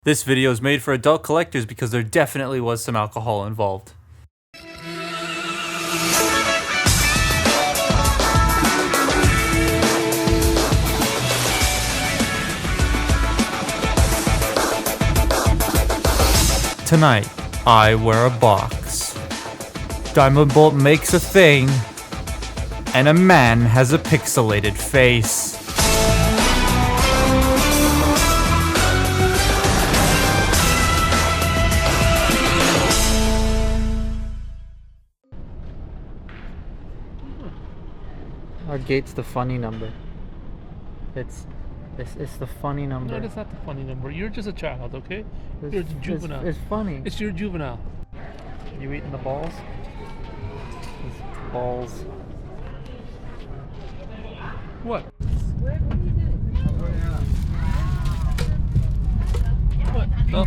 This video is made for adult collectors because there definitely was some alcohol involved. Tonight, I wear a box. Diamond Bolt makes a thing, and a man has a pixelated face. Our gate's the funny number. It's the funny number. No, it's not the funny number. You're just a child, okay? You're a juvenile. It's funny. It's your juvenile. You eating the balls? These balls. What? What? Oh.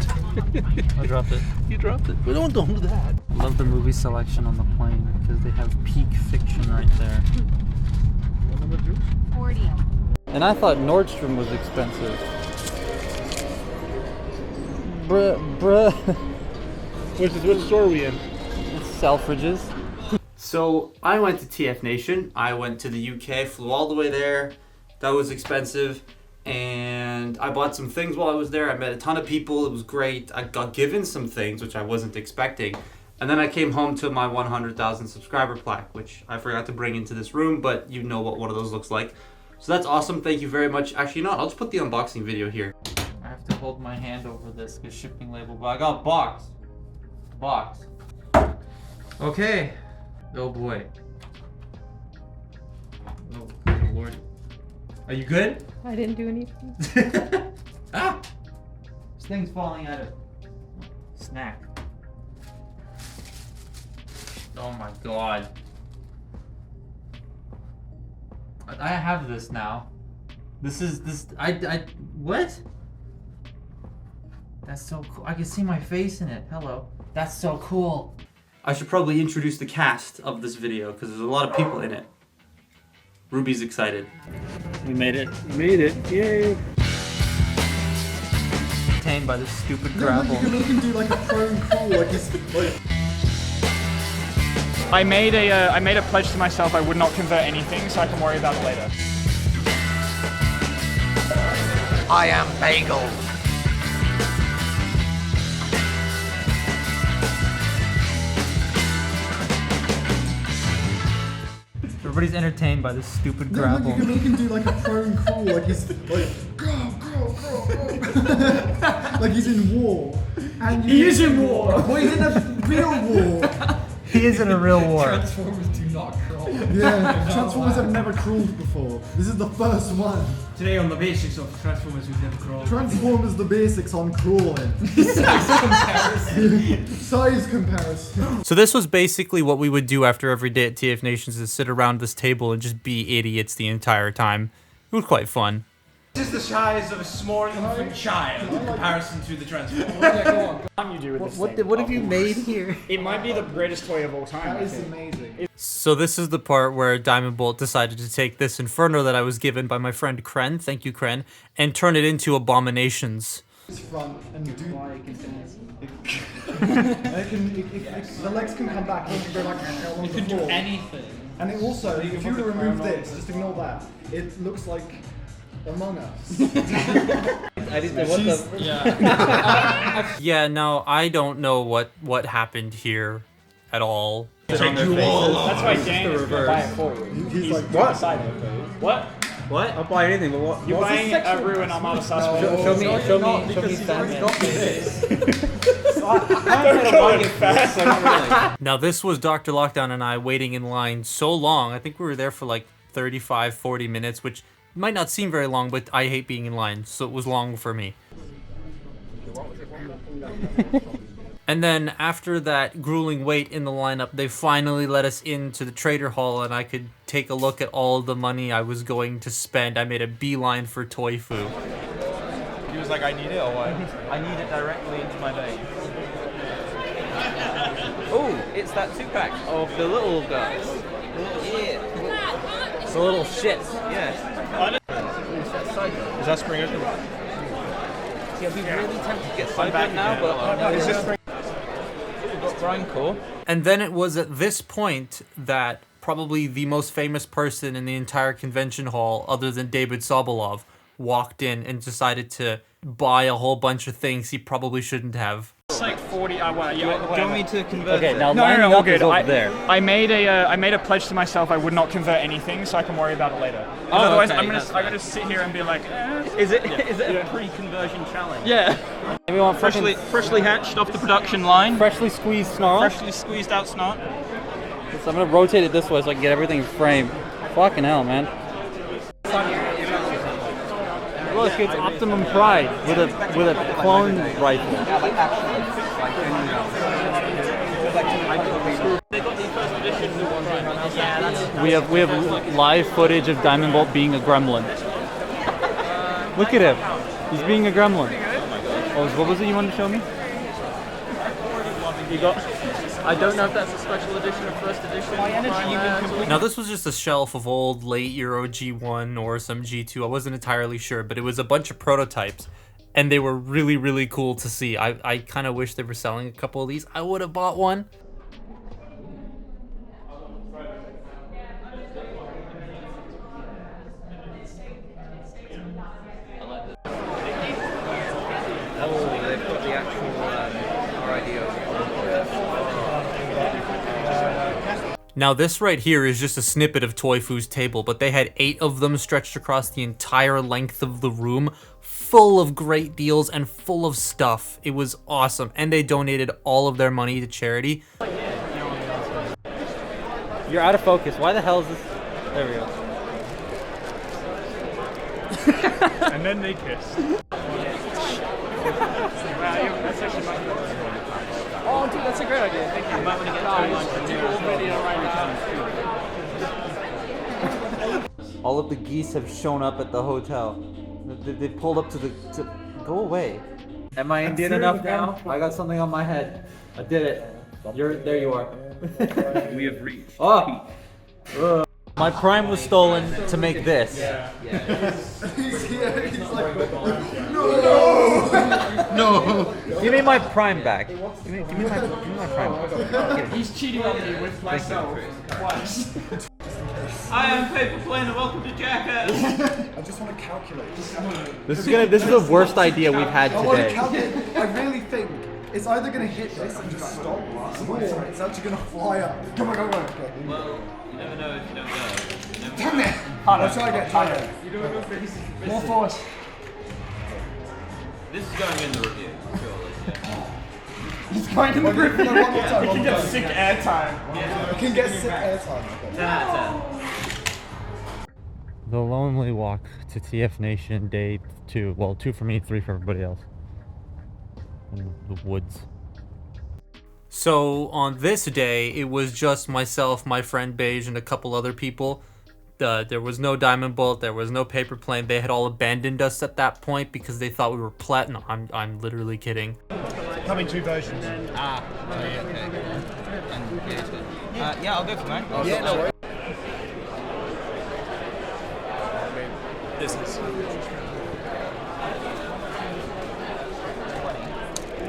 I dropped it. You dropped it. But don't do that. I love the movie selection on the plane because they have peak fiction right there. 40. And I thought Nordstrom was expensive. Bruh. Which store are we in? It's Selfridges. So I went to Tfnation. I went to the UK, flew all the way there. That was expensive. And I bought some things while I was there. I met a ton of people. It was great. I got given some things, which I wasn't expecting. And then I came home to my 100,000 subscriber plaque, which I forgot to bring into this room, but you know what one of those looks like. So that's awesome. Thank you very much. Actually, I'll just put the unboxing video here. I have to hold my hand over this because shipping label, but I got box. Box. Okay. Oh boy. Oh Lord. Are you good? I didn't do anything. Ah! This thing's falling out of snack. Oh my god. I have this now. What? That's so cool. I can see my face in it. Hello. That's so cool. I should probably introduce the cast of this video because there's a lot of people in it. Ruby's excited. We made it. We made it. Yay. Detained by this stupid grapple. You can do like a prone crawl, like it's like. I made a pledge to myself I would not convert anything, so I can worry about it later. I am Bagel. Everybody's entertained by this stupid grapple. You can do like a prone crawl, like he's like go. Like he's in war. And He is in war! Well, he's in a real war. He is in a real war. Transformers do not crawl. Yeah, Transformers have never crawled before. This is the first one. Today on the basics of Transformers we've never crawled. Transformers the basics on crawling. Size comparison. So this was basically what we would do after every day at TF Nations, is sit around this table and just be idiots the entire time. It was quite fun. This is the size of a small infant child in comparison to the Transformers. Yeah, go on. You do with this thing. What have you made here? It might be the greatest toy of all time. That is amazing. So this is the part where Diamond Bolt decided to take this Inferno that I was given by my friend Kren, thank you Kren, and turn it into abominations. This front and do the legs can come back and it can go like on the floor. Anything. And it also, if you were to remove this, just ignore that. It looks like Among Us. Yeah, no, I don't know what happened here at all. That's why Dan is gonna buy it for you. He's like, What? What? What? I'll buy anything, but what? You're buying a Ruin Armada Sasquatch. Show me Batman. Now this was Dr. Lockdown and I waiting in line so long. I think we were there for like 35, 40 minutes, which might not seem very long, but I hate being in line, so it was long for me. And then after that grueling wait in the lineup, they finally let us into the Trader Hall and I could take a look at all the money I was going to spend. I made a beeline for Toy Foo. He was like, I need it or what? I need it directly into my vein. Oh, it's that 2-pack of the little guys. Yeah. The little shits, yes. Is that Springer? See, I'd be really tempted to get sunburned now, but no. Grindcore. And then it was at this point that probably the most famous person in the entire convention hall, other than David Sobolov, walked in and decided to buy a whole bunch of things he probably shouldn't have. It's like 40. Do you want me to convert it? No, all good. I made a pledge to myself I would not convert anything, so I can worry about it later. Otherwise, okay, I'm gonna sit here and be like, Is it a pre-conversion challenge? yeah. We want Freshly hatched off the production line. freshly squeezed snarl. Freshly squeezed out snot. So I'm gonna rotate it this way so I can get everything in frame. Fucking hell, man. Look, it's Optimum Pride with a clone rifle. We have live footage of Diamond Bolt being a gremlin. Look at him. He's being a gremlin. Oh, what was it you wanted to show me? You got. I don't know if that's a special edition or first edition. Now this was just a shelf of old late Euro G1 or some G2, I wasn't entirely sure, but it was a bunch of prototypes, and they were really, really cool to see. I kind of wish they were selling a couple of these. I would have bought one. Oh, they've got the actual RID. Now this right here is just a snippet of Toy Foo's table, but they had 8 of them stretched across the entire length of the room, full of great deals and full of stuff. It was awesome, and they donated all of their money to charity. You're out of focus. Why the hell is this? There we go. And then they kiss. Oh, dude, that's a great idea. Thank you. You might want to get video right now. All of the geese have shown up at the hotel. They pulled up to the. Go away. Am I Indian enough now? I got something on my head. I did it. There you are. We have reached. Oh. My prime was stolen to make this. No! Give me my prime back. Give me my prime. He's cheating on me with myself twice. I am Paper Plane and welcome to Jackass. I just want to calculate. This is the worst idea we've had I want to today. calculate. I really think it's either going to hit this and just stop, or it's actually going to fly up. Come on. Okay. Well, you never know if you don't know. Damn it! I'll try again. More force. This is going in the review, surely. He's going in the grip. One more time. You can get sick airtime. I can get sick airtime. Okay. 10 out of 10. The lonely walk to Tfnation day 2. Well, 2 for me, 3 for everybody else. In the woods. So on this day, it was just myself, my friend Beige, and a couple other people. There was no Diamond Bolt, there was no Paper Plane. They had all abandoned us at that point because they thought we were platinum. I'm literally kidding. Coming 2 versions. Okay. Yeah, I'll go for mine. Yeah, no worries.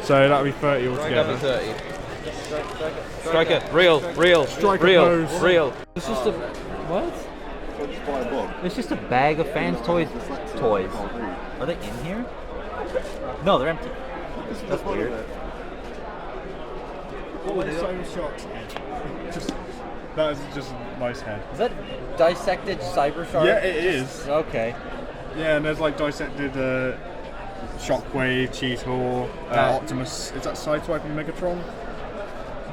So that'll be 30 altogether. 30. Striker, real. It's just a what? It's just a bag of fans' toys. Are they in here? No, they're empty. That's weird. What was Cybershock's head? That is just a nice head. Is that dissected Cybershark? Yeah, it is. Okay. Yeah, and there's like dissected Shockwave, Cheetor, Optimus. Is that Sideswipe and Megatron?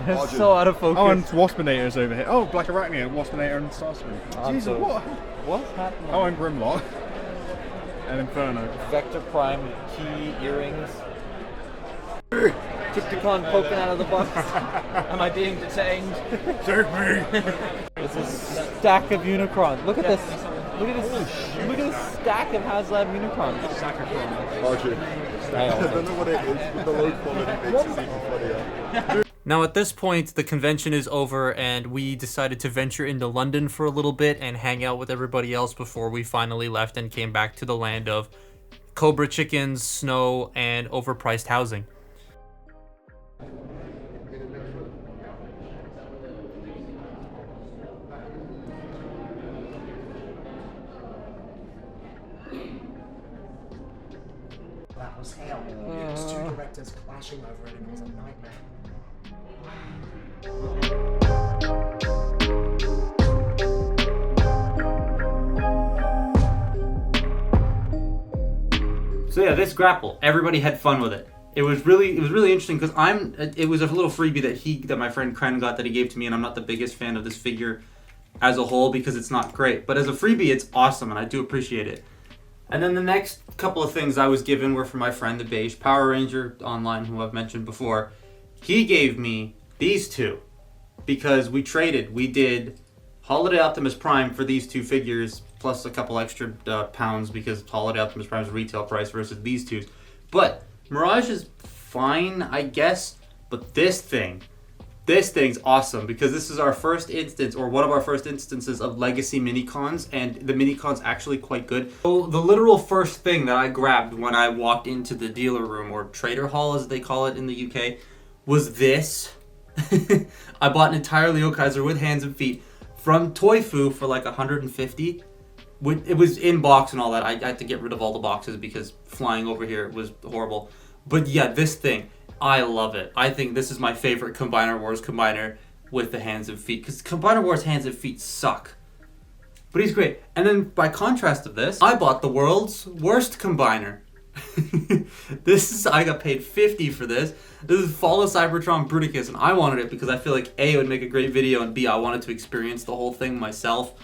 It's so out of focus. Oh, and Waspinator's over here. Oh, Black Arachnia, Waspinator, and Starscream. Jesus, what? What's happening? Oh, and Grimlock. And Inferno. Vector Prime key earrings. Tipticon poking out of the box. Am I being detained? Save me! It's a stack of Unicrons. Look at this. Look at this. Look at this stack of HasLab Unicrons. I don't know what it is, but the low quality makes it even funnier. Now at this point, the convention is over and we decided to venture into London for a little bit and hang out with everybody else before we finally left and came back to the land of Cobra chickens, snow, and overpriced housing. That was hell. It was two directors clashing over it and it was a nightmare. So yeah, this grapple, everybody had fun with it. It was really interesting because it was a little freebie that my friend Kren got that he gave to me, and I'm not the biggest fan of this figure as a whole because it's not great. But as a freebie, it's awesome, and I do appreciate it. And then the next couple of things I was given were from my friend, the Beige Power Ranger online, who I've mentioned before. He gave me these two because we traded. We did Holiday Optimus Prime for these two figures, plus a couple extra pounds because Holiday Optimus Prime's retail price versus these two. But Mirage is fine, I guess. But this thing's awesome because this is our first instance, or one of our first instances of Legacy Minicons, and the Minicon's actually quite good. So the literal first thing that I grabbed when I walked into the dealer room, or trader hall as they call it in the UK, was this. I bought an entire Leo Kaiser with hands and feet from Toy Foo for like $150. It was in box and all that. I had to get rid of all the boxes because flying over here was horrible. But yeah, this thing, I love it. I think this is my favorite Combiner Wars combiner with the hands and feet, because Combiner Wars hands and feet suck. But he's great. And then by contrast of this, I bought the world's worst combiner. I got paid $50 for this. This is Fall of Cybertron Bruticus, and I wanted it because I feel like A, it would make a great video, and B, I wanted to experience the whole thing myself.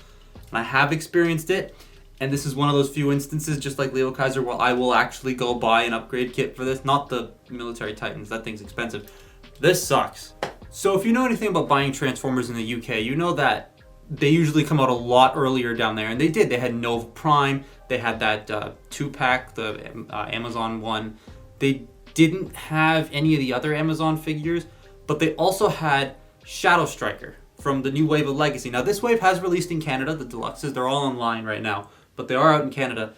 And I have experienced it, and this is one of those few instances, just like Leo Kaiser, where I will actually go buy an upgrade kit for this. Not the Military Titans, that thing's expensive. This sucks. So if you know anything about buying Transformers in the UK, you know that they usually come out a lot earlier down there, and they did. They had Nova Prime, they had that 2-pack, the Amazon one. They didn't have any of the other Amazon figures, but they also had Shadow Striker from the new wave of Legacy. Now this wave has released in Canada, the deluxes, they're all online right now, but they are out in Canada.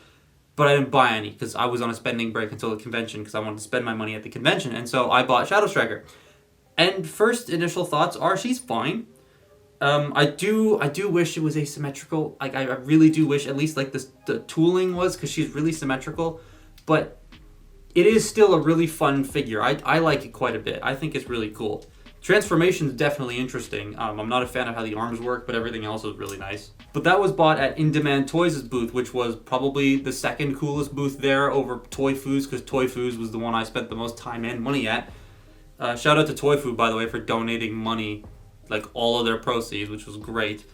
But I didn't buy any because I was on a spending break until the convention because I wanted to spend my money at the convention, and so I bought Shadow Striker. And first initial thoughts are she's fine. I do wish it was asymmetrical. Like I really do wish at least like the tooling was, because she's really symmetrical. But it is still a really fun figure. I like it quite a bit. I think it's really cool. Transformation is definitely interesting. I'm not a fan of how the arms work, but everything else is really nice. But that was bought at In Demand Toys' booth, which was probably the second coolest booth there over Toy Foo's, because Toy Foo's was the one I spent the most time and money at. Shout out to Toy Foo, by the way, for donating money, like all of their proceeds, which was great.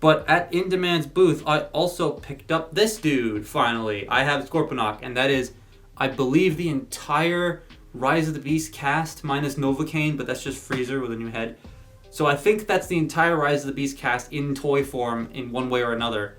But at In Demand's booth, I also picked up this dude, finally. I have Scorponok, and that is, I believe, the entire Rise of the Beast cast, minus Novocaine, but that's just Freezer with a new head. So I think that's the entire Rise of the Beast cast in toy form in one way or another.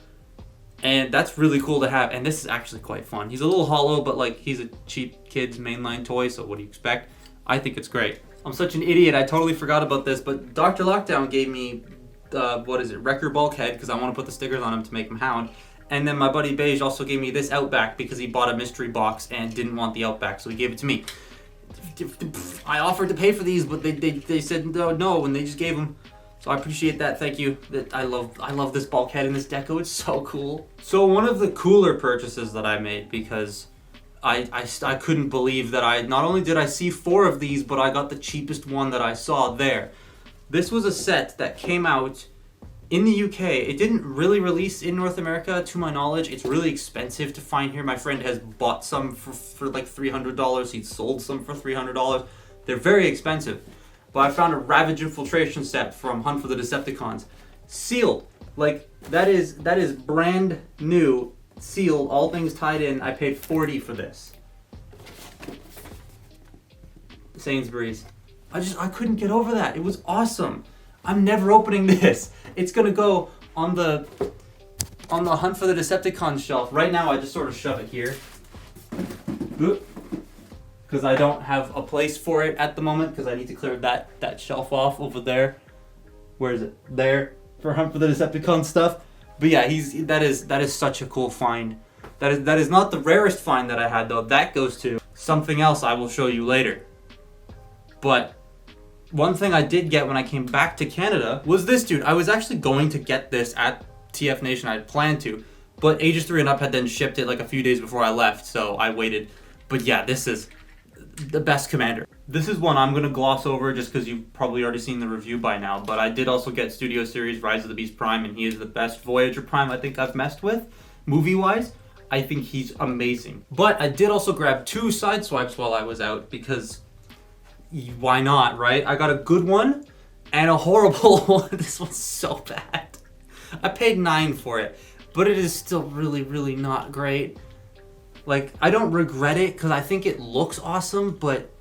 And that's really cool to have, and this is actually quite fun. He's a little hollow, but like he's a cheap kid's mainline toy, so what do you expect? I think it's great. I'm such an idiot, I totally forgot about this, but Dr. Lockdown gave me, Wrecker Bulkhead, because I want to put the stickers on him to make him Hound. And then my buddy Beige also gave me this Outback because he bought a mystery box and didn't want the Outback, so he gave it to me. I offered to pay for these, but they said no, and they just gave them. So I appreciate that. Thank you. I love this bulkhead in this deco. It's so cool. So one of the cooler purchases that I made, because I couldn't believe that not only did I see 4 of these, but I got the cheapest one that I saw there. This was a set that came out in the UK. It didn't really release in North America, to my knowledge. It's really expensive to find here. My friend has bought some for like $300. He's sold some for $300. They're very expensive. But I found a Ravage Infiltration set from Hunt for the Decepticons. Sealed. Like, that is brand new, sealed, all things tied in. I paid $40 for this. Sainsbury's. I couldn't get over that. It was awesome. I'm never opening this. It's gonna go on the Hunt for the Decepticons shelf. Right now I just sort of shove it here. Because I don't have a place for it at the moment, because I need to clear that shelf off over there. Where is it? There, for Hunt for the Decepticon stuff. But yeah, that is such a cool find. That is not the rarest find that I had though. That goes to something else I will show you later. But one thing I did get when I came back to Canada was this dude. I was actually going to get this at Tfnation. I had planned to, but Ages 3 and Up had then shipped it like a few days before I left, so I waited. But yeah, this is the best commander. This is one I'm going to gloss over just because you've probably already seen the review by now, but I did also get Studio Series Rise of the Beast Prime, and he is the best Voyager Prime I think I've messed with, movie-wise. I think he's amazing. But I did also grab 2 Sideswipes while I was out because why not, right? I got a good one and a horrible one. This one's so bad. I paid $9 for it, but it is still really, really not great. Like, I don't regret it because I think it looks awesome, but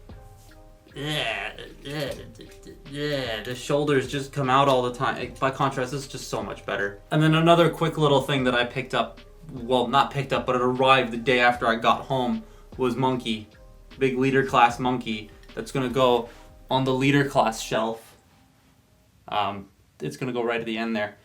the shoulders just come out all the time. By contrast, this is just so much better. And then another quick little thing that I picked up, well, not picked up, but it arrived the day after I got home, was Monkey. Big leader class Monkey that's gonna go on the leader class shelf. It's gonna go right at the end there.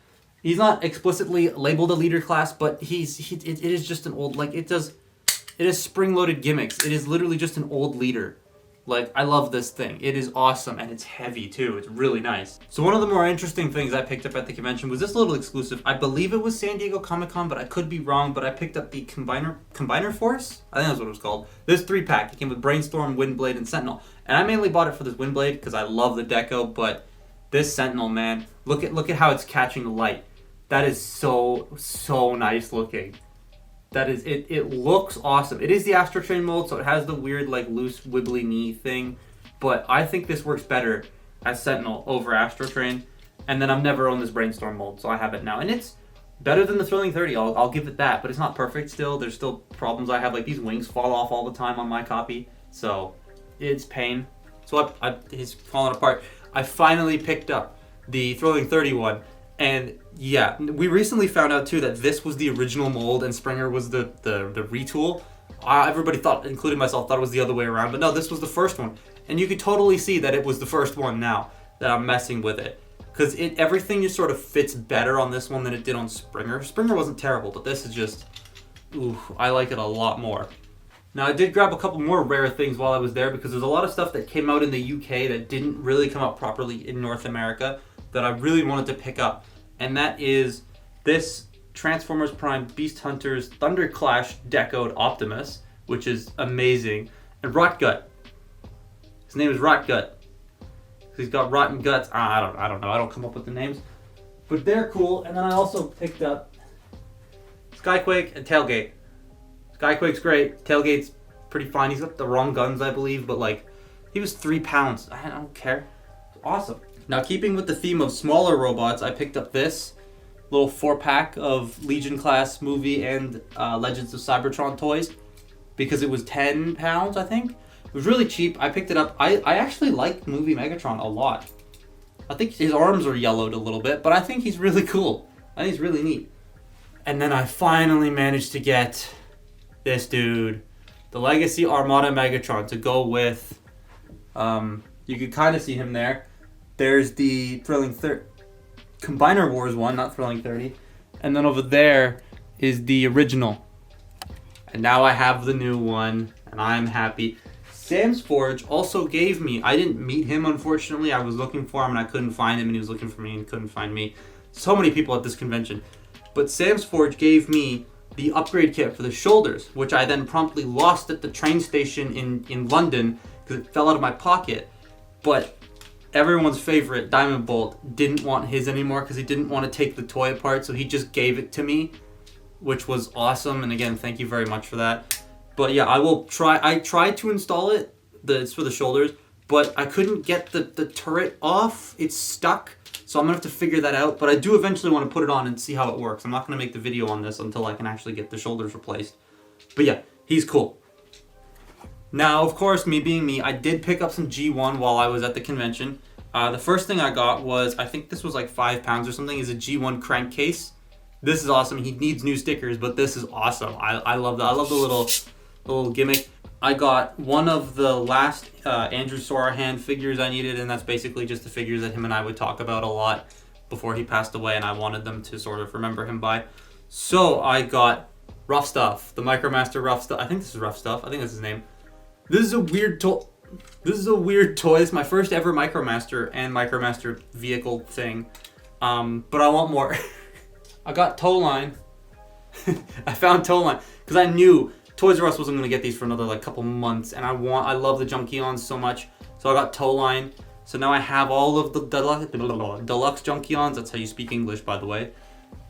He's not explicitly labeled a leader class, but it is just an old, like, it is spring-loaded gimmicks. It is literally just an old leader. Like, I love this thing. It is awesome, and it's heavy, too. It's really nice. So one of the more interesting things I picked up at the convention was this little exclusive. I believe it was San Diego Comic-Con, but I could be wrong, but I picked up the Combiner Force? I think that's what it was called. This 3-pack. It came with Brainstorm, Windblade, and Sentinel. And I mainly bought it for this Windblade because I love the deco, but this Sentinel, man, look at how it's catching the light. That is so nice looking. That is, it looks awesome. It is the Astro Train mold, so it has the weird, like, loose, wibbly knee thing. But I think this works better as Sentinel over Astro Train. And then I've never owned this Brainstorm mold, so I have it now. And it's better than the Thrilling 30, I'll give it that. But it's not perfect still. There's still problems I have. Like, these wings fall off all the time on my copy. So, it's pain. So, he's falling apart. I finally picked up the Thrilling 30 one. And yeah, we recently found out too that this was the original mold and Springer was the retool. Everybody thought, including myself, thought it was the other way around, but no, this was the first one. And you could totally see that it was the first one now that I'm messing with it. Because everything just sort of fits better on this one than it did on Springer. Springer wasn't terrible, but this is just, ooh, I like it a lot more. Now I did grab a couple more rare things while I was there because there's a lot of stuff that came out in the UK that didn't really come out properly in North America that I really wanted to pick up. And that is this Transformers Prime Beast Hunters Thunderclash decoed Optimus, which is amazing. And Rotgut. His name is Rotgut. He's got rotten guts. I don't know. I don't come up with the names. But they're cool. And then I also picked up Skyquake and Tailgate. Skyquake's great. Tailgate's pretty fine. He's got the wrong guns, I believe, but like, he was 3 pounds. I don't care. It's awesome. Now, keeping with the theme of smaller robots, I picked up this little 4-pack of Legion class movie and Legends of Cybertron toys because it was 10 pounds, I think. It was really cheap. I picked it up. I actually like movie Megatron a lot. I think his arms are yellowed a little bit, but I think he's really cool. I think he's really neat. And then I finally managed to get this dude, the Legacy Armada Megatron, to go with, you could kind of see him there. There's the Thrilling Combiner Wars one, not Thrilling 30. And then over there is the original. And now I have the new one, and I'm happy. Sam's Forge also gave me, I didn't meet him unfortunately, I was looking for him and I couldn't find him, and he was looking for me and couldn't find me. So many people at this convention. But Sam's Forge gave me the upgrade kit for the shoulders, which I then promptly lost at the train station in London because it fell out of my pocket. But everyone's favorite, Diamond Bolt, didn't want his anymore because he didn't want to take the toy apart, so he just gave it to me, which was awesome. And again, thank you very much for that. But yeah, I tried to install it, it's for the shoulders, but I couldn't get the turret off. It's stuck, so I'm going to have to figure that out. But I do eventually want to put it on and see how it works. I'm not going to make the video on this until I can actually get the shoulders replaced. But yeah, he's cool. Now, of course, me being me, I did pick up some G1 while I was at the convention. The first thing I got was, I think this was like 5 pounds or something, is a G1 crankcase. This is awesome. He needs new stickers, but this is awesome. I love that. I love the little gimmick. I got one of the last Andrew Sorahan figures I needed, and that's basically just the figures that him and I would talk about a lot before he passed away, and I wanted them to sort of remember him by. So I got Rough Stuff, the Micromaster Rough Stuff. I think this is Rough Stuff. I think that's his name. This is a weird toy. This is a weird toy. It's my first ever Micromaster and Micromaster vehicle thing. But I want more. I got Tow Line. I found Tow Line because I knew Toys R Us wasn't gonna get these for another like couple months, and I love the Junkions so much. So I got Tow Line. So now I have all of the deluxe Junkions. That's how you speak English, by the way.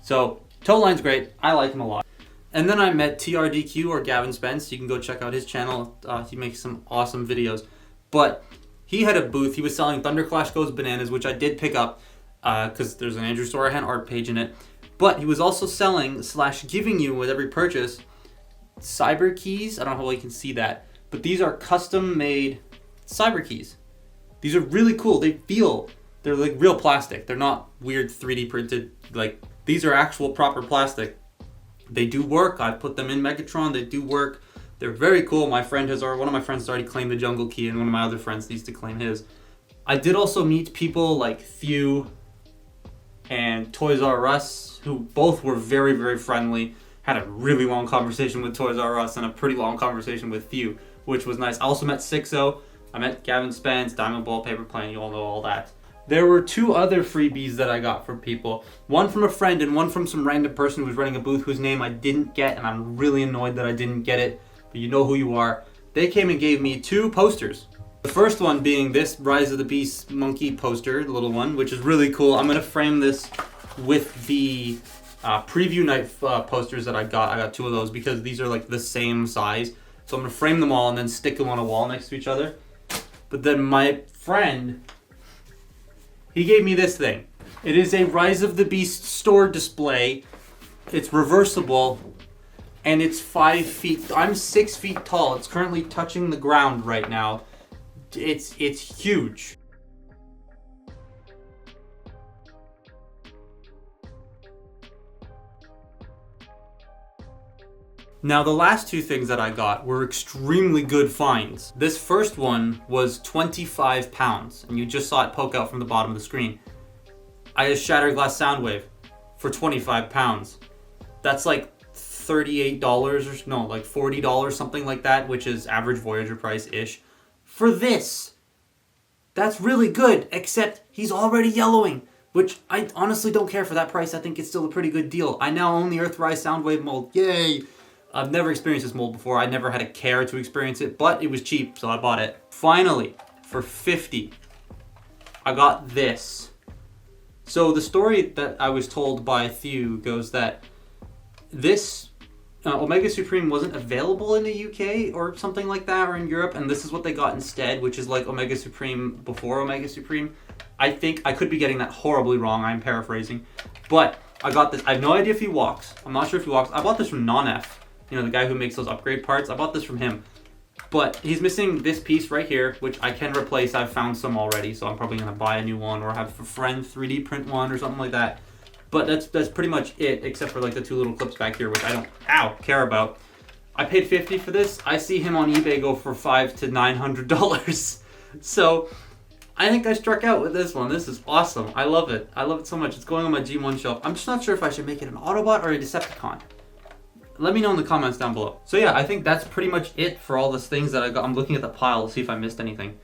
So Tow Line's great. I like him a lot. And then I met TRDQ, or Gavin Spence. You can go check out his channel. He makes some awesome videos. But he had a booth. He was selling Thunderclash Goes Bananas, which I did pick up because there's an Andrew Sorahan art page in it. But he was also selling / giving you with every purchase cyber keys. I don't know how well you can see that, but these are custom made cyber keys. These are really cool. They're like real plastic. They're not weird 3D printed. Like, these are actual proper plastic. They do work. I put them in Megatron. They do work. They're very cool. One of my friends has already claimed the Jungle Key, and one of my other friends needs to claim his. I did also meet people like Thew and Toys R Us, who both were very, very friendly. Had a really long conversation with Toys R Us and a pretty long conversation with Thew, which was nice. I also met Sixo. I met Gavin Spence, Diamond Ball, Paper Plane. You all know all that. There were 2 other freebies that I got from people. One from a friend and one from some random person who was running a booth whose name I didn't get, and I'm really annoyed that I didn't get it, but you know who you are. They came and gave me 2 posters. The first one being this Rise of the Beast monkey poster, the little one, which is really cool. I'm going to frame this with the preview night posters that I got. I got 2 of those because these are like the same size. So I'm going to frame them all and then stick them on a wall next to each other. But then my friend, he gave me this thing. It is a Rise of the Beast store display. It's reversible, and it's 5 feet. I'm 6 feet tall. It's currently touching the ground right now. It's huge. Now, the last 2 things that I got were extremely good finds. This first one was 25 pounds, and you just saw it poke out from the bottom of the screen. I just Shattered Glass Soundwave for 25 pounds. That's like $38 or no, like $40, something like that, which is average Voyager price-ish. For this, that's really good, except he's already yellowing, which I honestly don't care for that price. I think it's still a pretty good deal. I now own the Earthrise Soundwave mold. Yay! I've never experienced this mold before. I never had a care to experience it, but it was cheap, so I bought it. Finally, for $50, I got this. So the story that I was told by Thew goes that this Omega Supreme wasn't available in the UK or something like that, or in Europe, and this is what they got instead, which is like Omega Supreme before Omega Supreme. I think I could be getting that horribly wrong. I'm paraphrasing, but I got this. I have no idea if he walks. I'm not sure if he walks. I bought this from Non-F. You know, the guy who makes those upgrade parts. I bought this from him. But he's missing this piece right here, which I can replace. I've found some already, so I'm probably going to buy a new one or have a friend 3D print one or something like that. But that's pretty much it, except for like the 2 little clips back here, which I don't care about. I paid $50 for this. I see him on eBay go for $500 to $900. So I think I struck out with this one. This is awesome. I love it. I love it so much. It's going on my G1 shelf. I'm just not sure if I should make it an Autobot or a Decepticon. Let me know in the comments down below. So yeah, I think that's pretty much it for all the things that I got. I'm looking at the pile to see if I missed anything.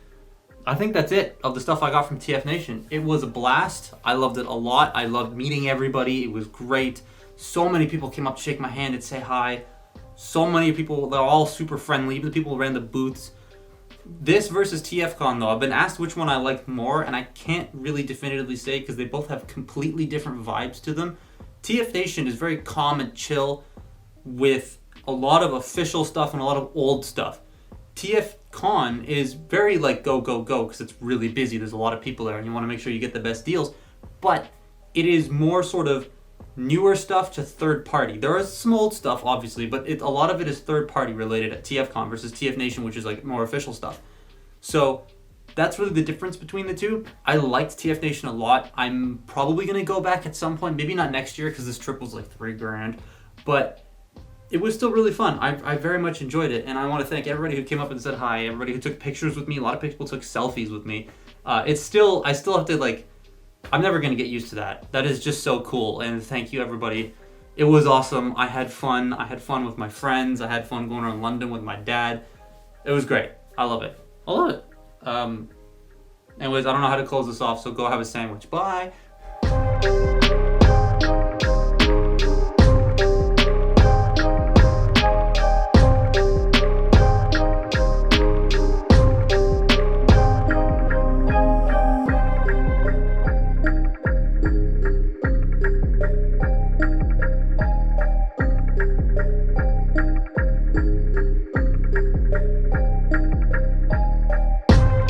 I think that's it of the stuff I got from Tfnation. It was a blast. I loved it a lot. I loved meeting everybody. It was great. So many people came up to shake my hand and say hi. So many people, they're all super friendly. Even the people who ran the booths. This versus TFCon though, I've been asked which one I liked more, and I can't really definitively say because they both have completely different vibes to them. Tfnation is very calm and chill, with a lot of official stuff and a lot of old stuff. TFCon is very like go, go, go because it's really busy. There's a lot of people there and you want to make sure you get the best deals. But it is more sort of newer stuff to third party. There is some old stuff, obviously, but a lot of it is third party related at TFCon versus Tfnation, which is like more official stuff. So that's really the difference between the 2. I liked Tfnation a lot. I'm probably going to go back at some point, maybe not next year because this trip was like $3,000, but it was still really fun. I very much enjoyed it, and I want to thank everybody who came up and said hi, everybody who took pictures with me. A lot of people took selfies with me. I still have to, like, I'm never going to get used to that. That is just so cool, and thank you, everybody. It was awesome. I had fun. I had fun with my friends. I had fun going around London with my dad. It was great. I love it. I love it. Anyways, I don't know how to close this off, so go have a sandwich. Bye.